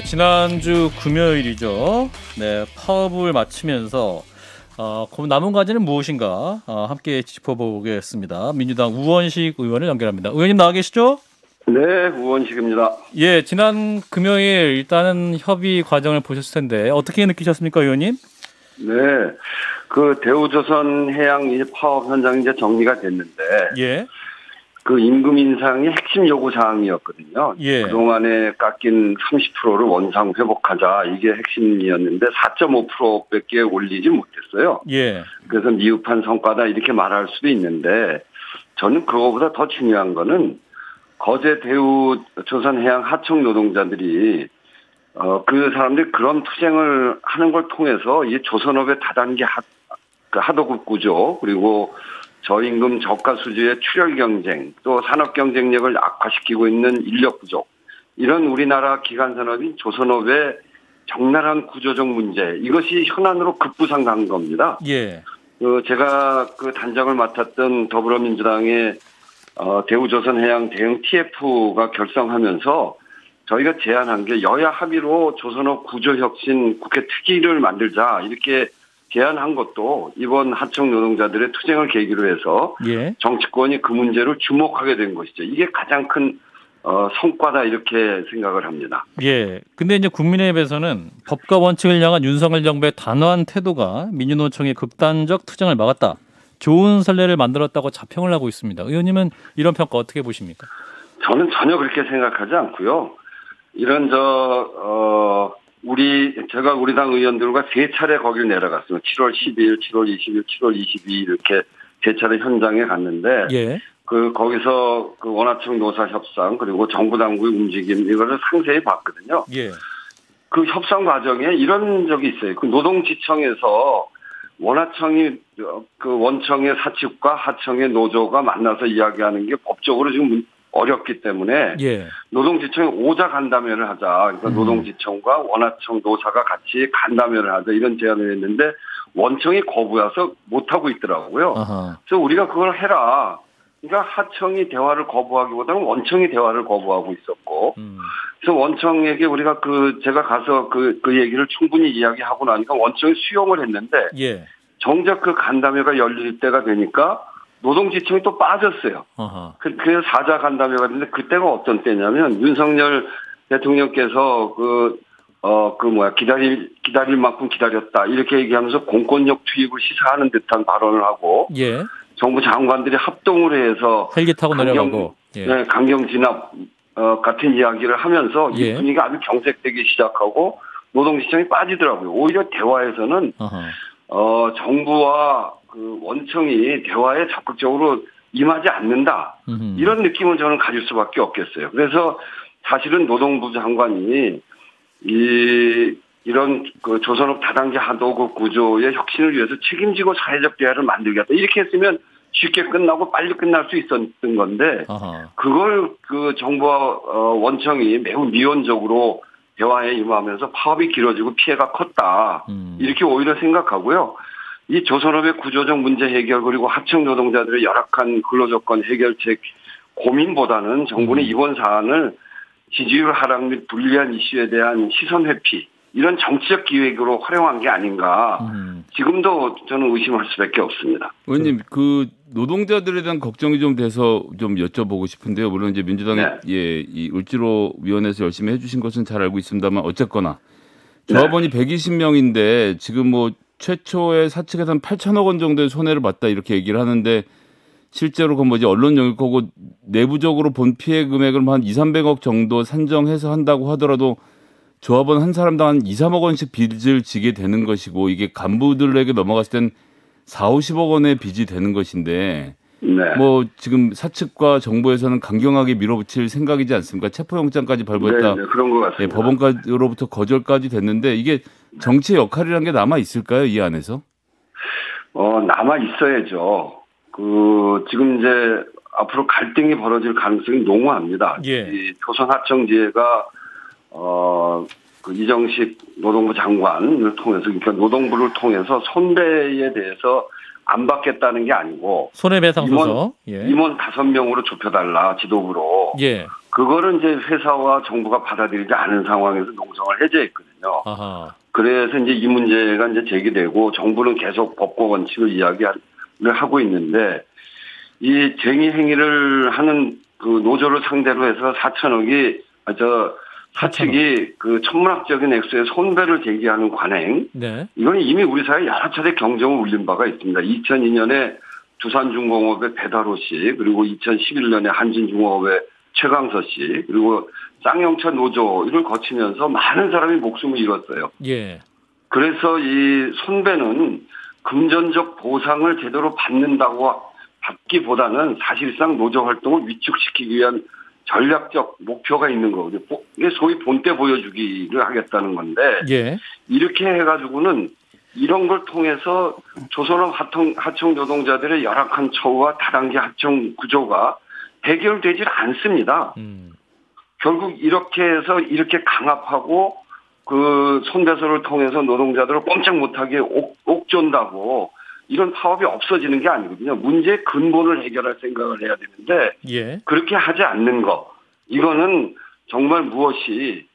지난주 금요일이죠. 네, 파업을 마치면서 남은 과제는 무엇인가 함께 짚어보겠습니다. 민주당 우원식 의원을 연결합니다. 의원님 나와 계시죠? 네, 우원식입니다. 지난 금요일 일단은 협의 과정을 보셨을 텐데 어떻게 느끼셨습니까, 의원님? 네, 그 대우조선해양 파업 현장이 이제 정리가 됐는데, 그 임금 인상이 핵심 요구 사항이었거든요. 그동안에 깎인 30%를 원상 회복하자, 이게 핵심이었는데 4.5%밖에 올리지 못했어요. 그래서 미흡한 성과다 이렇게 말할 수도 있는데, 저는 그거보다 더 중요한 거는 거제 대우조선해양 하청 노동자들이 그 사람들이 그런 투쟁을 하는 걸 통해서 이 조선업의 다단계 하도급 구조, 그리고 저임금 저가 수주의 출혈 경쟁, 또 산업 경쟁력을 악화시키고 있는 인력 부족, 이런 우리나라 기간 산업인 조선업의 적나라한 구조적 문제, 이것이 현안으로 급부상한 겁니다. 제가 그 단장을 맡았던 더불어민주당의 대우조선해양 대응 TF가 결성하면서 저희가 제안한 게 여야 합의로 조선업 구조혁신 국회 특위를 만들자, 이렇게 제안한 것도 이번 하청 노동자들의 투쟁을 계기로 해서 정치권이 그 문제를 주목하게 된 것이죠. 이게 가장 큰 성과다, 이렇게 생각을 합니다. 근데 이제 국민의힘에서는 법과 원칙을 향한 윤석열 정부의 단호한 태도가 민주노총의 극단적 투쟁을 막았다, 좋은 선례를 만들었다고 자평을 하고 있습니다. 의원님은 이런 평가 어떻게 보십니까? 저는 전혀 그렇게 생각하지 않고요. 이런 제가 우리 당 의원들과 세 차례 거기를 내려갔습니다. 7월 12일, 7월 20일, 7월 22일 이렇게 세 차례 현장에 갔는데, 거기서 그 원하청 노사 협상, 그리고 정부 당국의 움직임, 이거를 상세히 봤거든요. 그 협상 과정에 이런 적이 있어요. 그 노동지청에서 원하청이 그 원청의 사측과 하청의 노조가 만나서 이야기하는 게 법적으로 지금 어렵기 때문에 노동지청에 오자 간담회를 하자. 그러니까 노동지청과 원하청 노사가 같이 간담회를 하자, 이런 제안을 했는데 원청이 거부해서 못하고 있더라고요. 그래서 우리가 그걸 해라. 그러니까 하청이 대화를 거부하기보다는 원청이 대화를 거부하고 있었고, 그래서 원청에게 우리가 제가 가서 그 얘기를 충분히 이야기하고 나니까 원청이 수용을 했는데, 정작 그 간담회가 열릴 때가 되니까 노동지청이 또 빠졌어요. 그래서 사자 간담회가 됐는데, 그때가 어떤 때냐면 윤석열 대통령께서 기다릴 만큼 기다렸다, 이렇게 얘기하면서 공권력 투입을 시사하는 듯한 발언을 하고, 정부 장관들이 합동을 해서 헬기 타고 내려가고 강경 진압 같은 이야기를 하면서 이 분위기가 아주 경색되기 시작하고 노동지청이 빠지더라고요. 오히려 대화에서는 정부와 그 원청이 대화에 적극적으로 임하지 않는다, 이런 느낌을 저는 가질 수밖에 없겠어요. 그래서 사실은 노동부 장관이 이런 그 조선업 다단계 하도급 구조의 혁신을 위해서 책임지고 사회적 대화를 만들겠다, 이렇게 했으면 쉽게 끝나고 빨리 끝날 수 있었던 건데, 그걸 그 정부와 원청이 매우 미온적으로 대화에 임하면서 파업이 길어지고 피해가 컸다, 이렇게 오히려 생각하고요. 이 조선업의 구조적 문제 해결, 그리고 하청 노동자들의 열악한 근로조건 해결책 고민보다는 정부는 이번 사안을 지지율 하락 및 불리한 이슈에 대한 시선 회피, 이런 정치적 기획으로 활용한 게 아닌가, 지금도 저는 의심할 수밖에 없습니다. 의원님, 그 노동자들에 대한 걱정이 좀 돼서 좀 여쭤보고 싶은데요. 물론 이제 민주당이 이 을지로 위원회에서 열심히 해주신 것은 잘 알고 있습니다만, 어쨌거나 조합원이 120명인데 지금 뭐 최초의 사측에서는 8천억 원 정도의 손해를 봤다, 이렇게 얘기를 하는데, 실제로 그건 뭐지 언론 영일 거고 내부적으로 본 피해 금액을 한 200~300억 정도 산정해서 한다고 하더라도 조합원 한 사람당 한 2~3억 원씩 빚을 지게 되는 것이고, 이게 간부들에게 넘어갔을 땐 4~50억 원의 빚이 되는 것인데, 뭐 지금 사측과 정부에서는 강경하게 밀어붙일 생각이지 않습니까? 체포영장까지 발부했다. 그런 것 같습니다. 법원으로부터 거절까지 됐는데, 이게 정치의 역할이라는 게 남아 있을까요, 이 안에서? 남아 있어야죠. 지금 이제 앞으로 갈등이 벌어질 가능성이 농후합니다. 이 조선하청지회가 이정식 노동부 장관을 통해서, 그러니까 노동부를 통해서 손배에 대해서 안 받겠다는 게 아니고 손해배상소서 임원 5명으로 좁혀달라, 지도부로. 그거를 이제 회사와 정부가 받아들이지 않은 상황에서 농성을 해제했거든요. 아하. 그래서 이제 이 문제가 이제 제기되고 정부는 계속 법과 원칙을 이야기를 하고 있는데 이 쟁의 행위를 하는 그 노조를 상대로 해서 4천억이 사측이 그 천문학적인 액수의 손배를 제기하는 관행. 네. 이건 이미 우리 사회에 여러 차례 경종을 울린 바가 있습니다. 2002년에 두산중공업의 배다로 씨, 그리고 2011년에 한진중공업의 최강서 씨, 그리고 쌍용차 노조를 거치면서 많은 사람이 목숨을 잃었어요. 예. 그래서 이 손배는 금전적 보상을 제대로 받기보다는 사실상 노조 활동을 위축시키기 위한 전략적 목표가 있는 거거든요. 이게 소위 본때 보여주기를 하겠다는 건데 예. 이렇게 해가지고는 이런 걸 통해서 조선업 하청 노동자들의 열악한 처우와 다단계 하청 구조가 해결되질 않습니다. 결국 이렇게 해서 이렇게 강압하고 그 손배소를 통해서 노동자들을 꼼짝 못하게 옥존다고 이런 파업이 없어지는 게 아니거든요. 문제의 근본을 해결할 생각을 해야 되는데 예. 그렇게 하지 않는 거. 이거는 정말 무엇이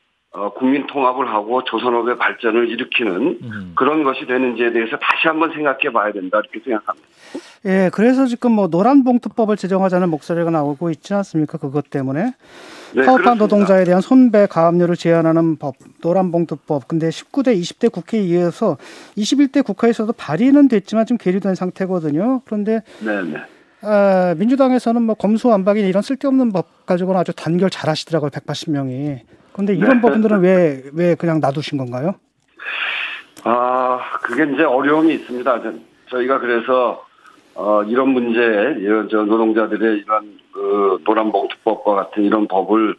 국민 통합을 하고 조선업의 발전을 일으키는 그런 것이 되는지에 대해서 다시 한번 생각해 봐야 된다 이렇게 생각합니다. 예, 그래서 지금 뭐 노란봉투법을 제정하자는 목소리가 나오고 있지 않습니까? 그것 때문에 네, 파업한 노동자에 대한 손배 가압류를 제한하는 법, 노란봉투법. 근데 19대 20대 국회에 의해서 21대 국회에서도 발의는 됐지만 좀 계류된 상태거든요. 그런데 네네. 민주당에서는 뭐 검수완박이나 이런 쓸데없는 법 가지고는 아주 단결 잘하시더라고요. 180명이. 그런데 이런 법들은 왜 그냥 놔두신 건가요? 그게 이제 어려움이 있습니다. 저희가 그래서 이런 문제, 노동자들의 이런 그 노란봉투법과 같은 이런 법을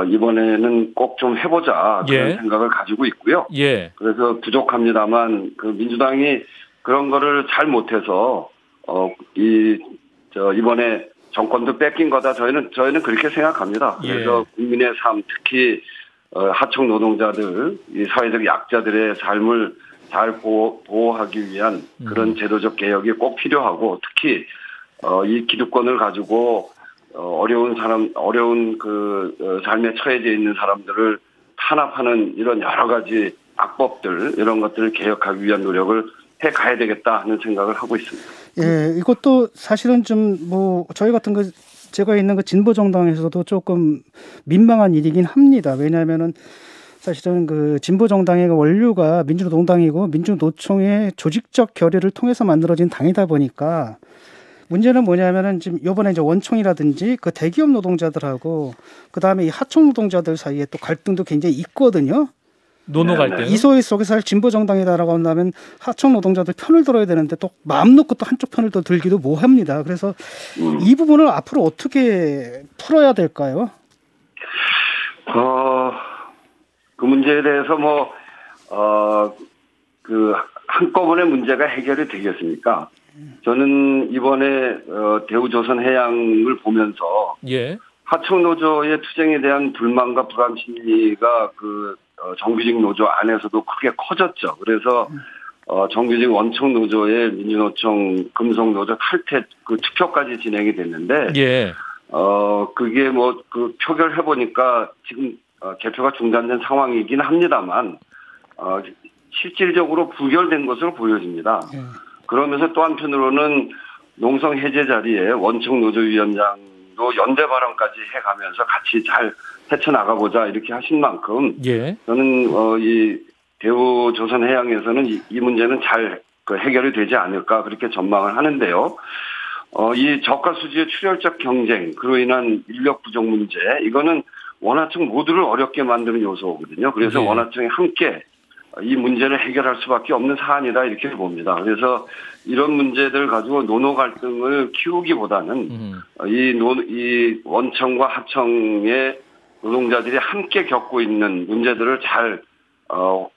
이번에는 꼭 좀 해보자 그런 생각을 가지고 있고요. 예. 그래서 부족합니다만 그 민주당이 그런 거를 잘 못해서 이번에 정권도 뺏긴 거다. 저희는 그렇게 생각합니다. 그래서 국민의 삶, 특히 하청 노동자들, 이 사회적 약자들의 삶을 잘 보호하기 위한 그런 제도적 개혁이 꼭 필요하고 특히 이 기득권을 가지고 어려운 그 삶에 처해져 있는 사람들을 탄압하는 이런 여러 가지 악법들 이런 것들을 개혁하기 위한 노력을 해 가야 되겠다 하는 생각을 하고 있습니다. 예, 이것도 사실은 좀 뭐 저희 같은 제가 있는 그 진보 정당에서도 조금 민망한 일이긴 합니다. 왜냐하면은 사실은 그 진보 정당의 원류가 민주노동당이고 민주노총의 조직적 결의를 통해서 만들어진 당이다 보니까 문제는 뭐냐면은 지금 이번에 이제 원총이라든지 그 대기업 노동자들하고 그 다음에 이 하청 노동자들 사이에 또 갈등도 굉장히 있거든요. 노노 갈등. 이 소위 속에서 사실 진보 정당이다라고 한다면 하청 노동자들 편을 들어야 되는데 또 마음 놓고 또 한쪽 편을 또 들기도 뭐합니다. 그래서 이 부분을 앞으로 어떻게 풀어야 될까요? 그 문제에 대해서 그 한꺼번에 문제가 해결이 되겠습니까? 저는 이번에 대우조선해양을 보면서 하청 노조의 투쟁에 대한 불만과 불안 심리가 그 정규직 노조 안에서도 크게 커졌죠. 그래서 정규직 원청 노조의 민주노총 금속노조 탈퇴 그 투표까지 진행이 됐는데 그게 그 표결해 보니까 지금 개표가 중단된 상황이긴 합니다만 실질적으로 부결된 것으로 보여집니다. 그러면서 또 한편으로는 농성 해제 자리에 원청 노조위원장도 연대 발언까지 해가면서 같이 잘 헤쳐나가보자 이렇게 하신 만큼 저는 이 대우조선해양에서는 이 문제는 잘 해결이 되지 않을까 그렇게 전망을 하는데요. 이 저가 수지의 출혈적 경쟁 그로 인한 인력 부족 문제 이거는 원하청 모두를 어렵게 만드는 요소거든요. 그래서 원하청이 함께 이 문제를 해결할 수밖에 없는 사안이다 이렇게 봅니다. 그래서 이런 문제들 가지고 노노 갈등을 키우기보다는 이 원청과 하청의 노동자들이 함께 겪고 있는 문제들을 잘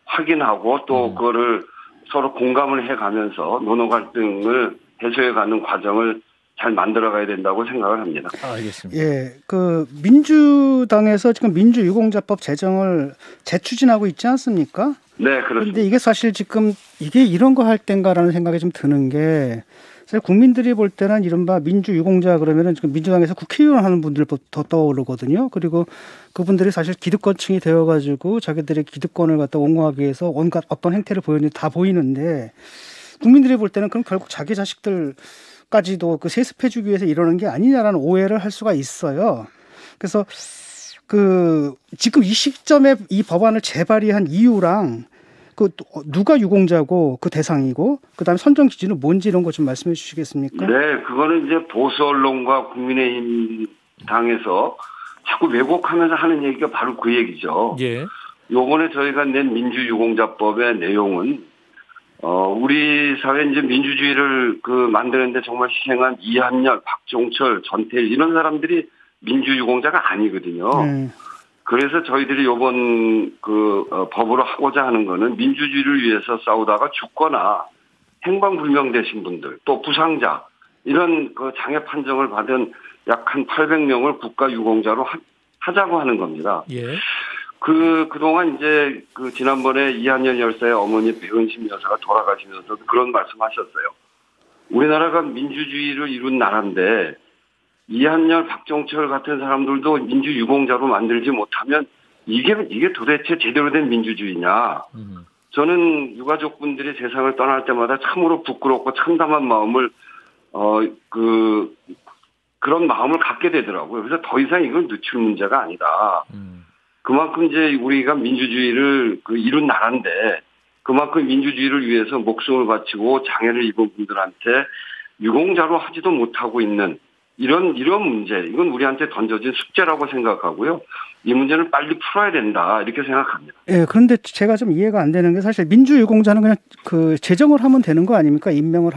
확인하고 또 그거를 서로 공감을 해가면서 노노 갈등을 해소해가는 과정을 잘 만들어가야 된다고 생각을 합니다. 알겠습니다. 예, 그 민주당에서 지금 민주유공자법 제정을 재추진하고 있지 않습니까? 네, 그렇습니다. 그런데 이게 사실 지금 이게 이런 거 할 땐가라는 생각이 좀 드는 게 국민들이 볼 때는 이른바 민주유공자 그러면은 지금 민주당에서 국회의원 하는 분들부터 떠오르거든요. 그리고 그분들이 사실 기득권층이 되어가지고 자기들의 기득권을 갖다 옹호하기 위해서 온갖 어떤 행태를 보이는데 다 보이는데 국민들이 볼 때는 그럼 결국 자기 자식들까지도 그 세습해주기 위해서 이러는 게 아니냐라는 오해를 할 수가 있어요. 그래서 그 지금 이 시점에 이 법안을 재발의한 이유랑 그 누가 유공자고 그 대상이고 그다음에 선정 기준은 뭔지 이런 거 좀 말씀해 주시겠습니까? 네, 그거는 이제 보수 언론과 국민의힘 당에서 자꾸 왜곡하면서 하는 얘기가 바로 그 얘기죠. 예. 요번에 저희가 낸 민주유공자법의 내용은 우리 사회 이제 민주주의를 만드는데 정말 희생한 이한열, 박종철, 전태일 이런 사람들이 민주유공자가 아니거든요. 그래서 저희들이 요번 법으로 하고자 하는 거는 민주주의를 위해서 싸우다가 죽거나 행방불명되신 분들 또 부상자 이런 장애 판정을 받은 약 한 800명을 국가유공자로 하자고 하는 겁니다. 예. 그동안 이제 지난번에 이한열 열사의 어머니 배은심 여사가 돌아가시면서도 그런 말씀하셨어요. 우리나라가 민주주의를 이룬 나라인데 이한열, 박종철 같은 사람들도 민주유공자로 만들지 못하면 이게 도대체 제대로 된 민주주의냐. 저는 유가족분들이 세상을 떠날 때마다 참으로 부끄럽고 참담한 마음을 그런 마음을 갖게 되더라고요. 그래서 더 이상 이건 늦출 문제가 아니다. 그만큼 이제 우리가 민주주의를 이룬 나라인데 그만큼 민주주의를 위해서 목숨을 바치고 장애를 입은 분들한테 유공자로 하지도 못하고 있는 이런 문제, 이건 우리한테 던져진 숙제라고 생각하고요. 이 문제는 빨리 풀어야 된다 이렇게 생각합니다. 예, 그런데 제가 좀 이해가 안 되는 게 사실 민주유공자는 그냥 제정을 하면 되는 거 아닙니까? 임명을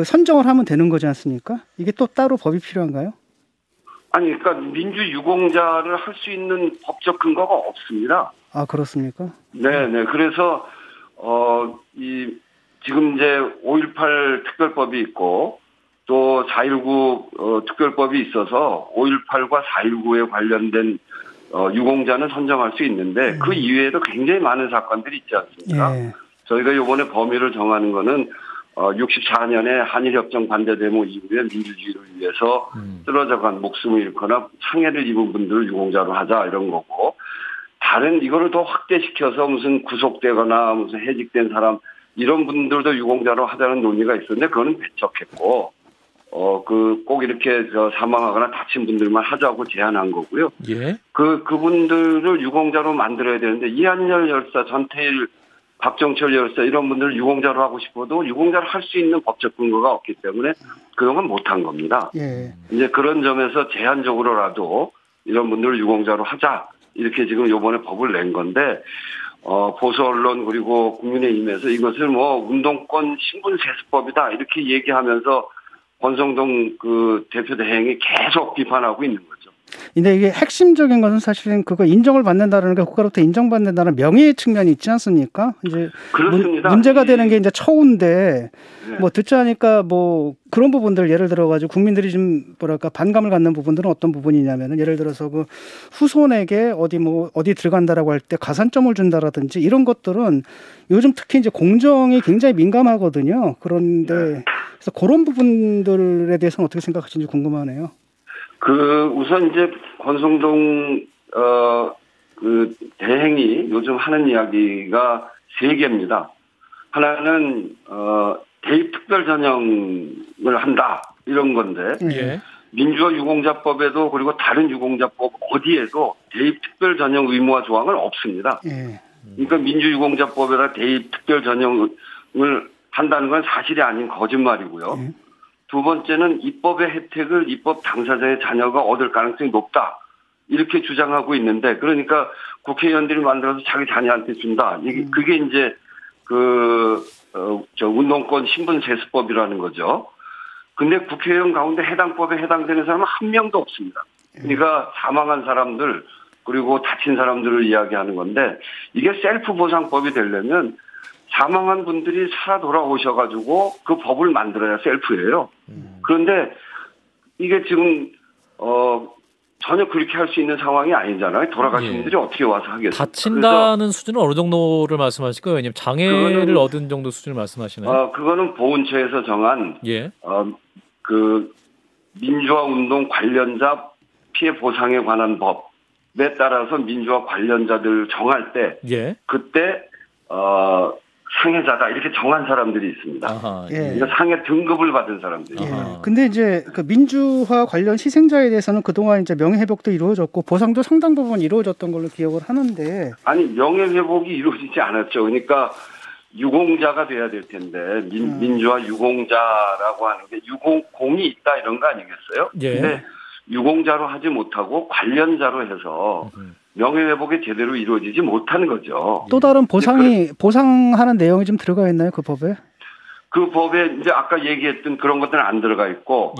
선정을 하면 되는 거지 않습니까? 이게 또 따로 법이 필요한가요? 아니, 그러니까 민주유공자를 할 수 있는 법적 근거가 없습니다. 아, 그렇습니까? 네. 그래서 지금 이제 5.18 특별법이 있고 또 4.19 특별법이 있어서 5.18과 4.19에 관련된 유공자는 선정할 수 있는데 그 이외에도 굉장히 많은 사건들이 있지 않습니까? 예. 저희가 이번에 범위를 정하는 거는 64년에 한일협정 반대 데모 이후에 민주주의를 위해서 쓰러져간 목숨을 잃거나 상해를 입은 분들을 유공자로 하자 이런 거고 다른 이거를 더 확대시켜서 무슨 구속되거나 무슨 해직된 사람 이런 분들도 유공자로 하자는 논의가 있었는데 그거는 배척했고 꼭 이렇게 사망하거나 다친 분들만 하자고 제안한 거고요. 예. 그분들을 유공자로 만들어야 되는데 이한열 열사, 전태일, 박정철 열사 이런 분들을 유공자로 하고 싶어도 유공자로 할 수 있는 법적 근거가 없기 때문에 그동안 못한 겁니다. 예. 이제 그런 점에서 제한적으로라도 이런 분들을 유공자로 하자 이렇게 지금 이번에 법을 낸 건데 보수 언론 그리고 국민의힘에서 이것을 운동권 신분 세습법이다 이렇게 얘기하면서 권성동 대표 대행이 계속 비판하고 있는 거죠. 근데 이게 핵심적인 것은 사실은 그거 인정을 받는다는 게 국가로부터 인정받는다는 명예의 측면이 있지 않습니까? 이제 그렇습니다. 문제가 되는 게 이제 처우인데 네. 듣자 하니까 그런 부분들 예를 들어 가지고 국민들이 좀 반감을 갖는 부분들은 어떤 부분이냐면은 예를 들어서 후손에게 어디 들어간다라고 할 때 가산점을 준다라든지 이런 것들은 요즘 특히 이제 공정이 굉장히 민감하거든요. 그런데 그래서 그런 부분들에 대해서는 어떻게 생각하시는지 궁금하네요. 우선 이제 권성동 대행이 요즘 하는 이야기가 세 개입니다. 하나는 대입 특별 전형을 한다 이런 건데 예. 민주화 유공자법에도 그리고 다른 유공자법 어디에도 대입 특별 전형 의무화 조항은 없습니다. 예. 그러니까 민주유공자법에다 대입 특별 전형을 한다는 건 사실이 아닌 거짓말이고요. 두 번째는 입법의 혜택을 입법 당사자의 자녀가 얻을 가능성이 높다. 이렇게 주장하고 있는데 그러니까 국회의원들이 만들어서 자기 자녀한테 준다. 그게 이제 운동권 신분 세습법이라는 거죠. 근데 국회의원 가운데 해당 법에 해당되는 사람은 한 명도 없습니다. 그러니까 사망한 사람들 그리고 다친 사람들을 이야기하는 건데 이게 셀프 보상법이 되려면 사망한 분들이 살아 돌아오셔가지고 그 법을 만들어야 셀프예요. 그런데 이게 지금 전혀 그렇게 할 수 있는 상황이 아니잖아요. 돌아가신 분들이 어떻게 와서 하겠어요? 다친다는 수준은 어느 정도를 말씀하실 거예요? 왜냐면 장애를 얻은 정도 수준을 말씀하시나요? 그거는 보훈처에서 정한 그 민주화 운동 관련자 피해 보상에 관한 법에 따라서 민주화 관련자들 정할 때 그때 상해자다 이렇게 정한 사람들이 있습니다. 그러니까 상해 등급을 받은 사람들이. 근데 이제 그 민주화 관련 희생자에 대해서는 그동안 이제 명예회복도 이루어졌고 보상도 상당 부분 이루어졌던 걸로 기억을 하는데. 아니 명예회복이 이루어지지 않았죠. 그러니까 유공자가 돼야 될 텐데 민주화 유공자라고 하는 게 공이 있다 이런 거 아니겠어요? 근데 유공자로 하지 못하고 관련자로 해서 명예회복이 제대로 이루어지지 못하는 거죠. 또 다른 보상하는 내용이 좀 들어가 있나요, 그 법에? 그 법에 이제 아까 얘기했던 그런 것들은 안 들어가 있고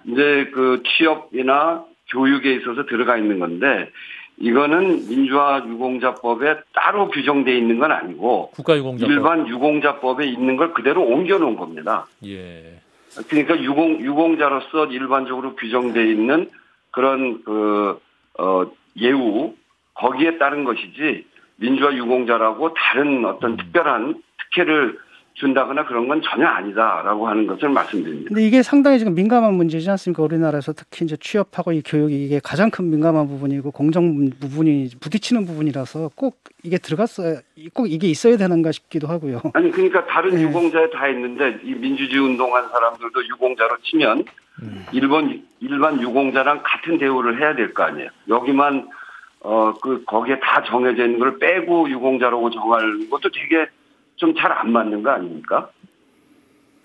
이제 그 취업이나 교육에 있어서 들어가 있는 건데 이거는 민주화 유공자법에 따로 규정돼 있는 건 아니고 국가유공자법. 일반 유공자법에 있는 걸 그대로 옮겨 놓은 겁니다. 그러니까 유공자로서 일반적으로 규정돼 있는 그런 예우 거기에 따른 것이지 민주화 유공자라고 다른 어떤 특별한 특혜를 준다거나 그런 건 전혀 아니다라고 하는 것을 말씀드립니다. 근데 이게 상당히 지금 민감한 문제지 않습니까? 우리나라에서 특히 이제 취업하고 이 교육이 이게 가장 큰 민감한 부분이고 공정 부분이 부딪히는 부분이라서 꼭 이게 꼭 이게 있어야 되는가 싶기도 하고요. 아니 그러니까 다른 유공자에 다 있는데 이 민주주의 운동한 사람들도 유공자로 치면 일반 유공자랑 같은 대우를 해야 될 거 아니에요. 여기만 거기에 다 정해져 있는 걸 빼고 유공자라고 정할 것도 되게 좀 잘 안 맞는 거 아닙니까?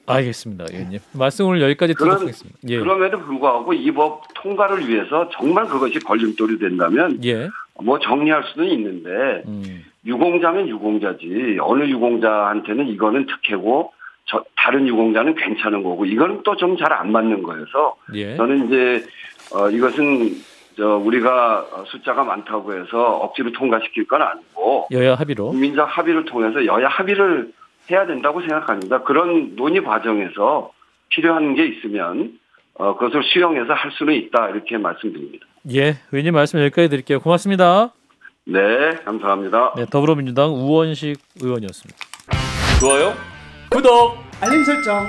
알겠습니다, 의원님. 말씀을 여기까지 듣도록 하겠습니다. 그럼에도 불구하고 이 법 통과를 위해서 정말 그것이 걸림돌이 된다면 뭐 정리할 수는 있는데 유공자면 유공자지 어느 유공자한테는 이거는 특혜고 다른 유공자는 괜찮은 거고 이건 또 좀 잘 안 맞는 거여서 저는 이제 이것은 우리가 숫자가 많다고 해서 억지로 통과시킬 건 아니고 여야 합의로 국민적 합의를 통해서 여야 합의를 해야 된다고 생각합니다. 그런 논의 과정에서 필요한 게 있으면 그것을 수용해서 할 수는 있다 이렇게 말씀드립니다. 의원님 말씀 여기까지 드릴게요. 고맙습니다. 네, 감사합니다. 더불어민주당 우원식 의원이었습니다. 좋아요, 구독, 알림 설정.